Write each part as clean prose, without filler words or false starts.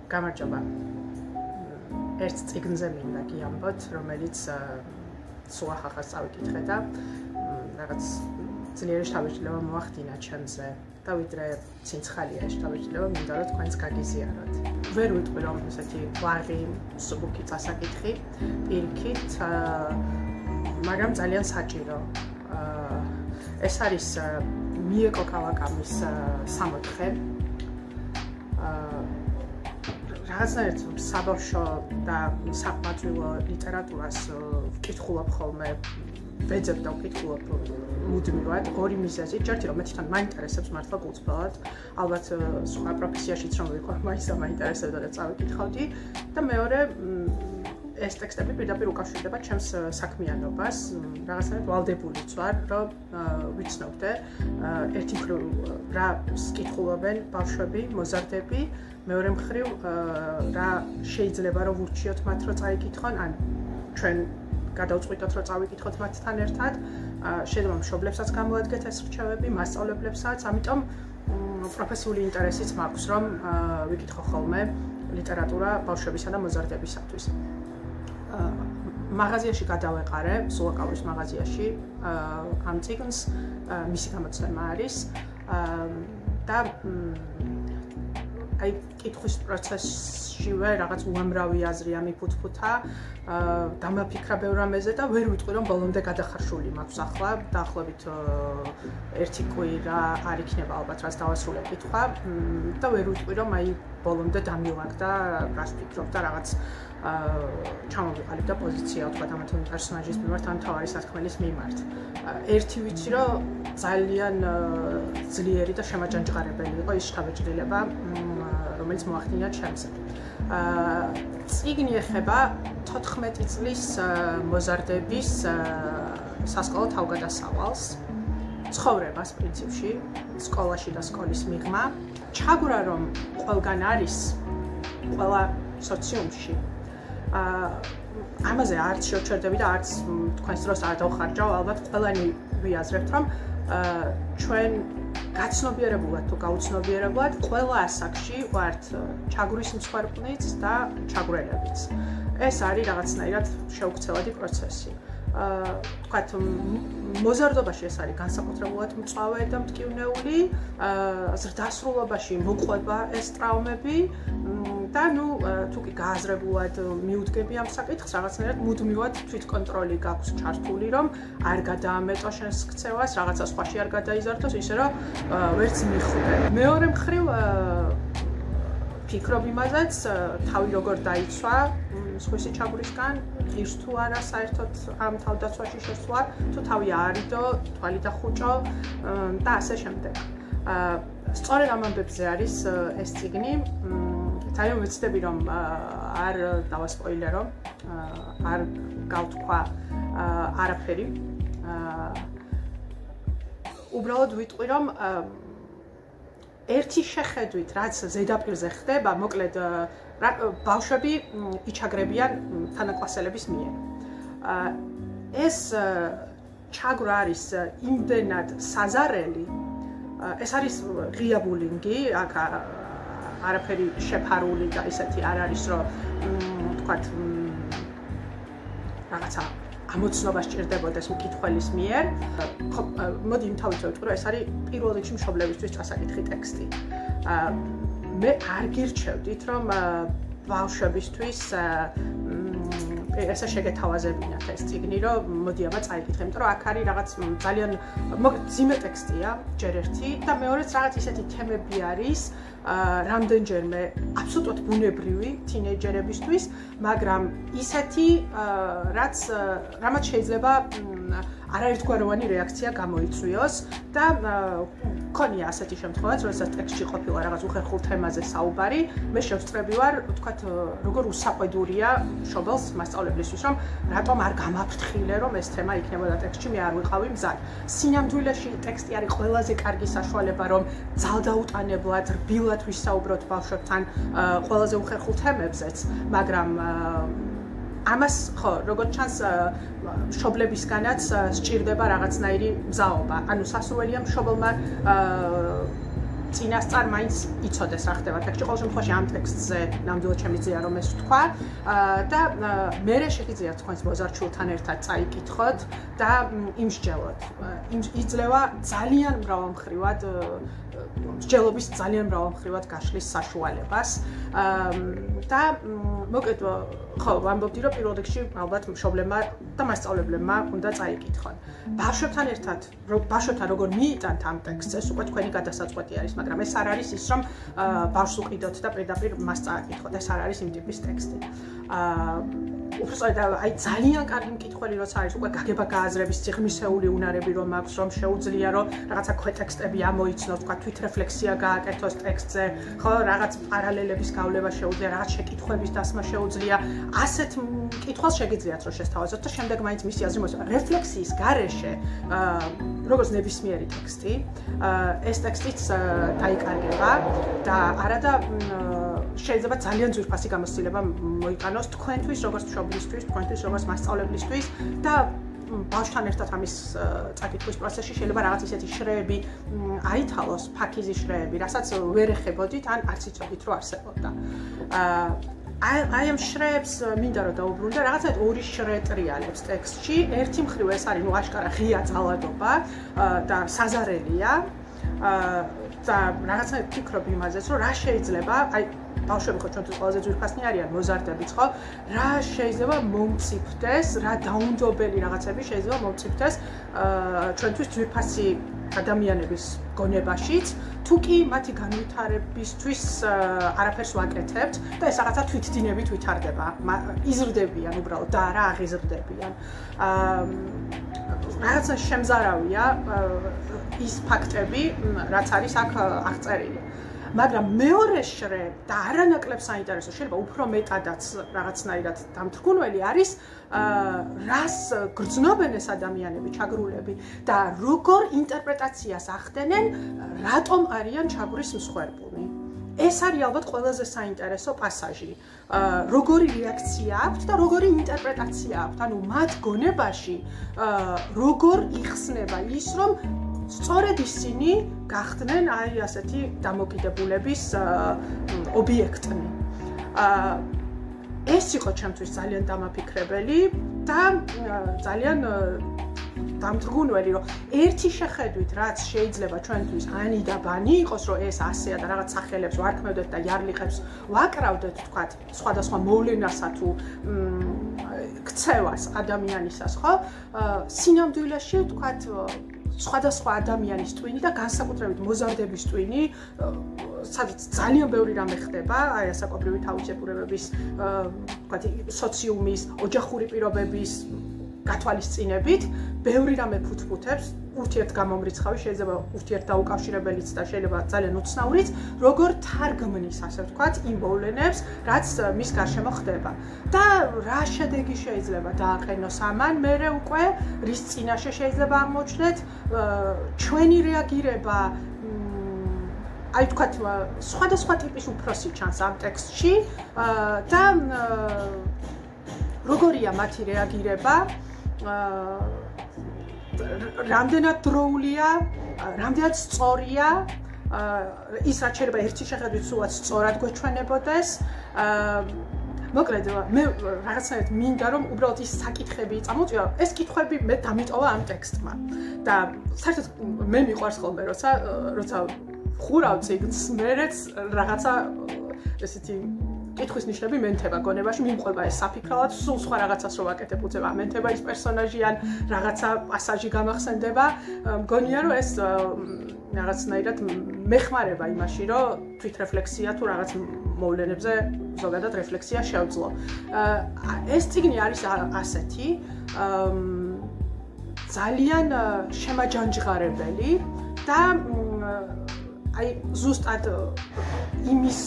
გამარჯობა. ერთ წიგნზე მინდა გიამბოთ, რომელიც სულ ახალ წავიკითხე და რაღაც ძლიერი შთაბეჭდილება მოახდინა ჩემზე. და ვიდრე ცინცხალია ეს შთაბეჭდილება, მინდა რომ თქვენც გაგიზიაროთ. ვერ ვიტყვი რომ ესეთი ვაღი, მსუბუქი წასაკითხი პირიქით, მაგრამ ძალიან საჭირო. ეს არის მიეკო კავაკამის 64. რაღაცნაირად საბავშვო და საყმაწვილო ლიტერატურას ვკითხულობ ხოლმე, ვეძებ და ვკითხულობ მუდმივად ორი მიზეზით. ჯერ რომ მე თვითონ მაინტერესებს მართლა გულწრფელად, ალბათ სხვა პროფესიაშიც რომ ვიყო, მაინც მაინტერესებდა და წავიკითხავდი და მეორე ეს ტექსტები პირდაპირ უკავშირდება ჩემს საქმიანობას, რაღაცნაირად ვალდებულიც ვარ, რომ ვიცნობდე ერთი მხრივ რა კითხულობენ ბავშვები, მოზარდები, მეორე მხრივ რა შეიძლება რომ ვურჩიოთ მათ რომ წაიკითხონ, ან ჩვენ გადავწყვიტოთ რომ წავიკითხოთ მათთან ერთად, შეიძლება მშობლებსაც გამოადგეთ ეს რჩევები, მასწავლებლებსაც, ამიტომ პროფესიული ინტერესიც მაქვს რომ ვიკითხო ხოლმე ლიტერატურა ბავშვებისა და მოზარდებისათვის. მაღაზიაში გადავეყარე, სულაკაურის მაღაზიაში ამ წიგნს, მისი გამოცემა არის და აი კითხვის პროცესშივე რაღაც უამრავი აზრი ამიფუთფუთა, დამაფიქრა ბევრ რამეზე და ვერ ვიტყვი რომ ბოლომდე გადახარშული მაქვს ახლა, დაახლოებით ერთი კვირა არ იქნება ალბათ რაც დავასრულებ კითხვა და ვერ ვიტყვი რომ აი ბოლომდე დამილაგ და რას ვფიქრობ და რაღაც ჩამოვიყალიბ და პოზიცია თქვა ამ თუ პერსონაჟის მიმართ ან თავარი სათქმელის მიმართ. ერთი ვიცი რომ ძალიან ძლიერი და შემაჯანჯღარებელი იყო ის შთაბეჭდილება, რომელიც მოახდინა ჩემზე. წიგნი ეხება 14 წლის მოზარდების სასკოლო თავგადასავალს, ცხოვრებას პრინციპში, სკოლაში და სკოლის მიღმა. ჩაგვრა რომ ყველგან არის, ყველა სოციუმში. ამაზე არც შევჩერდები და არც თქვენს დროს არ დავხარჯავ, ალბათ ყველანი ვიაზრებთ რომ ჩვენ გაცნობიერებულად თუ გაუცნობიერებლად ყველა ასაკში ვართ ჩაგვრის მსხვერპლიც და ჩაგვრელებიც. ეს არის რაღაცნაირად შეუქცევადი პროცესი. თქვათ მოზარდობაში ეს არის განსაკუთრებულად მწვავე და მტკივნეული, ზრდასრულობაში მოყვება ეს ტრავმები და ნუ თუ კი გააზრებულად მიუდგები ამ საკითხს, რაღაცნაირად მუდმივად თვითკონტროლი გაქვს ჩართული, რომ არ გადაამეტო შენს ქცევას, რაღაცა სხვაში არ გადაიზარდოს, ისე რომ ვერც მიხვდე. მეორე მხრივ ფიქრობ იმაზეც, თავი როგორ დაიცვა სხვისი ჩაგვრისგან, ღირს თუ არა საერთოდ ამ თავდაცვაში შესვლა, თუ თავი აარიდო, თვალი დახუჭო და ასე შემდეგ. სწორედ ამ ამბებზე არის ეს წიგნი. ძალიან ვეცდები რომ არ დავასპოილერო, არ გავთქვა არაფერი. უბრალოდ ვიტყვი რომ ერთი შეხედვით რაც ზედაპირზე ხდება, მოკლედ ბავშვები იჩაგრებიან თანაკლასელების მიერ. ეს ჩაგვრა არის იმდენად საზარელი, ეს არის ღია ბულინგი, აქ არაფერი შეფარული და ისეთი არ არის რომ თქვათ რაღაცა ამოცნობა სჭირდებოდეს მკითხველის მიერ. მოდი იმთავით ვიტყვი რომ ეს არის პირველ რიგში მშობლებისთვის წასაკითხი ტექსტი. მე არ გირჩევდით რომ ბავშვებისთვის ესე შეგეთავაზებინათ ეს წიგნი, რომ მოდი აბა წაიკითხე, იმიტომ რომ აქ არის რაღაც ძალიან ძიმე ტექსტია, ჯერ ერთი და მეორეც რაღაც ისეთი თემები არის, რამდენჯერმე აბსოლუტურად ბუნებრივი თინეიჯერებისთვის, მაგრამ ისეთი, რამაც შეიძლება არაერთგვაროვანი რეაქცია გამოიწვიოს და მქონია ასეთი შემთხვევაც, როდესაც ტექსტში ყოფილა რაღაც უხერხულ თემაზე საუბარი, მე შევსწრები ვარ, ვთქვათ, როგორ უსაყვედურია მშობელს, მასწავლებლისთვის, რომ რატომ არ გამაფრთხილე, რომ ეს თემა იქნებოდა ტექსტში, მე არ ვიყავი მზად. სინამდვილეში ტექსტი არის ყველაზე კარგი საშუალება, რომ ძალდაუტანებლად, რბილად ვისაუბროთ ბავშვებთან ყველაზე უხერხულ თემებზეც, მაგრამ ამას ხო, როგორც ჩანს, მშობლებისგანაც სჭირდება რაღაცნაირი მზაობა. ანუ სასურველია მშობელმა წინასწარ მაინც იცოდეს რა ხდება ტექსტში. ყოველ შემთხვევაში ამ ტექსტზე ნამდვილად შემიძლია რომ ეს ვთქვა და მე შეგიძლიათ თქვენს მოზარჩულთან ერთად წაიკითხოთ და იმსჯელოთ. იძლევა ძალიან მრავალმხრივად მსჯელობის ძალიან მრავალმხრივად გაშლის საშუალებას და მოკლედ ხო ვამბობდი რომ პირველ რიგში ალბათ მშობლებმა და მასწავლებლებმა უნდა წაიკითხონ. ბავშვებთან ერთად ბავშვებთან როგორ მიიტანთ ამ ტექსტს ეს უკვე თქვენი გადასაწყვეტი არის, მაგრამ ეს არ არის ის რომ ბავშვს უყიდოთ და პირდაპირ მას წააკითხოთ. ეს არ არის იმ ტიპის ტექსტი. უბრალოდ აი ძალიან კარგი მკითხველი როცა არის უკვე გაგება გააზრების სიღრმისეული უნარები რომ აქვს რომ შეუძლია რომ რაღაცა ქვეტექსტები ამოიცნოს, თქვა თვითრეფლექსია გააკეთოს ტექსტზე, ხო, რაღაც პარალელების გავლება შეუძლია, რაღაც შეკითხვების დასმა შეუძლია. ასეთ მკითხველს შეგიძლიათ რომ შესთავაზოთ და შემდეგ მაინც მისი აზრი მოსვა. რეფლექსიის გარეშე როგორც ნებისმიერი ტექსტი, ეს ტექსტიც დაიკარგება და არადა შეიძლება ძალიან ძვირფასი გამოცდილება მოიყანოს თქვენთვის, როგორც მშობლისთვის, თქვენთვის, როგორც მასწავლებლისთვის და ბავშვთან ერთად ამის წაკითხვის პროცესში შეიძლება რაღაც ისეთი შრეები აითალოს, ფაქიზი შრეები, რასაც ვერ ეხებოდით ან არც იცოდით რომ არსებობდა. აი ამ შრეებს მინდა რომ დაუბრუნდე, რაღაცა ორი შრე ტრიალებს ტექსტში. ერთი მხრივ ეს არის ნუ აშკარა ღია ძალადობა და საზარელია და რაღაცა ფიქრობ იმაზეც, რომ რა შეიძლება, აი ბავშვები ხო ჩვენთვის ყველაზე ძვირფასნი არიან, მოზარდებიც ხო, რა შეიძლება მომწიფდეს, რა დაუნდობელი რაღაცები შეიძლება მომწიფდეს ჩვენთვის ძვირფასი ადამიანების გონებაშიც, თუ კი მათი განვითარებისთვის არაფერს ვაკეთებთ და ეს რაღაცა თვითდინებით ვითარდება, იზრდებიან უბრალოდ და არა აღიზრდებიან. რაღაცა შემზარავია ის ფაქტები, რაც არის აქ აღწერილი. მაგრამ მეორე შრე და არანაკლებ საინტერესო, შეიძლება უფრო მეტადაც რაღაცნაირად დამთრგუნველი არის რას გრძნობენ ეს ადამიანები, ჩაგრულები და როგორ ინტერპრეტაციას ახდენენ, რატომ არიან ჩაგვრის მსხვერპლი. ეს არის ალბათ ყველაზე საინტერესო პასაჟი. როგორი რეაქცია აქვთ და როგორი ინტერპრეტაცია აქვთ, ანუ მათ გონებაში როგორ იხსნება ის, რომ სწორედ ისინი გახდნენ აი ასეთი დამოკიდებულების ობიექტნი. ეს იყო ჩემთვის ძალიან დამაფიქრებელი და ძალიან დამთრგუნველი, რომ ერთი შეხედვით, რაც შეიძლება ჩვენთვის ანი და ბანი იყოს, რომ ეს ასეა და რაღაც სახელებს ვარქმევდეთ და იარლიყებს ვაკრავდეთ, თქვათ, სხვადასხვა მოვლენასა თუ ქცევას ადამიანისას, ხო? სინამდვილეში, თქვათ, სხვადასხვა ადამიანის ტვინი და განსაკუთრებით მოზარდების ტვინი, სადაც ძალიან ბევრი რამე ხდება, აი ასაკობრივი თავისებურებების, თქვათ, სოციუმის, ოჯახური პირობების გათვალისწინებით, ბევრი რამე ფუთფუთებს, ურთიერთგამომრიცხავი, შეიძლება ურთიერთდაუკავშირებელიც და შეიძლება ძალიან უცნაურიც, როგორ თარგმნის, ასე ვთქვათ, იმ მოვლენებს, რაც მის გარშემო ხდება. და რა შედეგი შეიძლება დააყენოს ამან, მერე უკვე რის წინაშე შეიძლება აღმოჩნდეთ ჩვენი რეაგირება აი თქვათ სხვადასხვა ტიპის უფროსი ჩანს ამ ტექსტში და როგორია მათი რეაგირება რამდენად დროულია, რამდენად სწორია ის რაც შეიძლება ერთი შეხედვით სულაც სწორად გვეჩვენებოდეს მოკლედ მე რაღაცნაირად მინდა რომ უბრალოდ ის საკითხები წამოვწია ეს კითხვები მე დამიტოვა ამ ტექსტმა და საერთოდ მე მიყვარს ხოლმე როცა ხურავ ციგნს მერეც რაღაცა ესეთი კითხვის ნიშნები მენთება გონებაში მიმყვება ეს საფიქრალად სულ სხვა რაღაცას რო ვაკეთებ უცებ ამენთება ის პერსონაჟი ან რაღაცა პასაჟი გამახსენდება მგონია რომ ეს რაღაცნაირად მეხმარება იმაში რომ თვითრეფლექსია თუ რაღაც მოვლენებზე ზოგადად რეფლექსია შევძლო ეს წიგნი არის ასეთი ძალიან შემაჯანჯღარებელი და აი ზუსტად იმის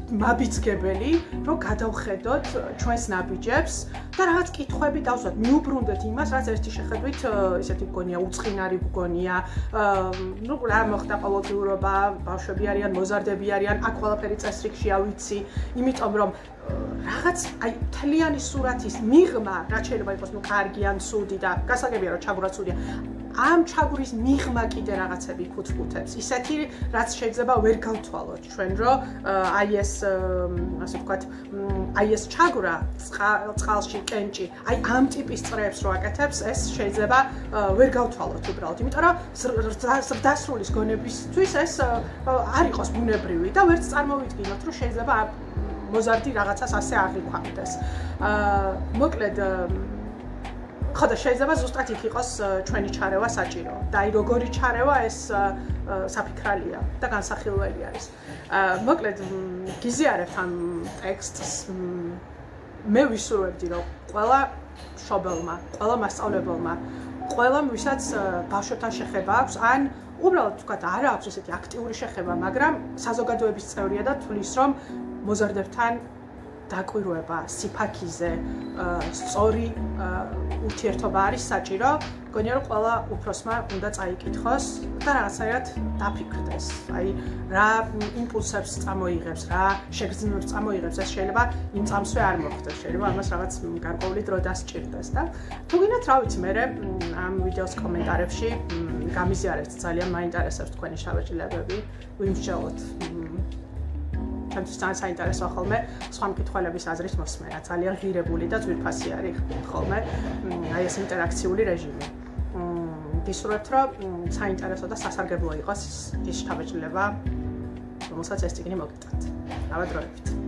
მაბიძგებელი, რომ გადავხედოთ ჩვენს ნაბიჯებს და რაღაც კითხვები დავსვათ, მიუბრუნდეთ იმას, რაც ერთი შეხედვით ისეთი მგონია, უწყინარი მგონია, ну, რა მოხდა ყოველდღიურობა, ბავშვები არიან, მოზარდები არიან, აქ ყველაფერი წესრიგშია ვიცი, იმიტომ რომ რაღაც აი თლიანი სურათის მიღმა, რაც შეიძლება იყოს, ну, კარგი ან ცუდი და გასაგებია, რომ ჩაგვრა ცუდია. ამ ჩაგვრის მიღმა კიდე რაღაცები ფუძფუთებს. ისეთი რაც შეიძლება ვერ გავთვალოთ ჩვენ, რომ აი ეს ასე ვთქვათ, აი ეს ჩაგვრა წყალში, კენჭი, აი ამ ტიპის წრეებს რო აკეთებს, ეს შეიძლება ვერ გავთვალოთ უბრალოდ, იმიტომ რომ ზრდასრულის გონებისთვის ეს არ იყოს ბუნებრივი და ვერც წარმოვიდგინოთ, რომ შეიძლება მოზარდი რაღაცას ასე აღიქვამდეს. მოკლედ ხო და შეიძლება ზუსტად იქ იყოს ჩვენი ჩარევა საჭირო და აი როგორი ჩარევა ეს საფიქრალია და განსახილველი არის. მოკლედ გიზიარებთ ამ ტექსტს მე ვისურვებდი რომ ყველა მშობელმა, ყველა მასწავლებელმა, ყველამ ვისაც ბავშვებთან შეხება აქვს ან უბრალოდ თქვა არ აქვს ესეთი აქტიური შეხება, მაგრამ საზოგადოების წევრია და თulis რომ მოზარდებთან დაკვირვება, სიფაქიზე, სწორი ურთიერთობა არის საჭირო. მგონია რომ ყველა უფროსმა უნდა წაიკითხოს და რაღაცნაირად დაფიქრდეს. აი რა იმპულსებს წამოიღებს, რა შეგრძნებს წამოიღებს, ეს შეიძლება იმ წამსვე არ მოხდეს. შეიძლება ამას რაღაც გარკვეული დრო დასჭირდეს და თუ გინდათ რა ვიცი, მე ამ ვიდეოს კომენტარებში გამიზიარებთ, ძალიან მაინტერესებს თქვენი შთაბეჭდილებები, ვიმსჯელოთ. თუმცა საინტერესოა ხოლმე სხვა მკითხველების აზრის მოსმენა, ძალიან ღირებული და ძვირფასი არის ხოლმე აი ეს ინტერაქციული რეჟიმი. ვისურვებთ, რომ საინტერესო და სასარგებლო იყოს ის შთაბეჭდილება, რომელსაც ეს წიგნი მოგიტანთ. ნავადროებით.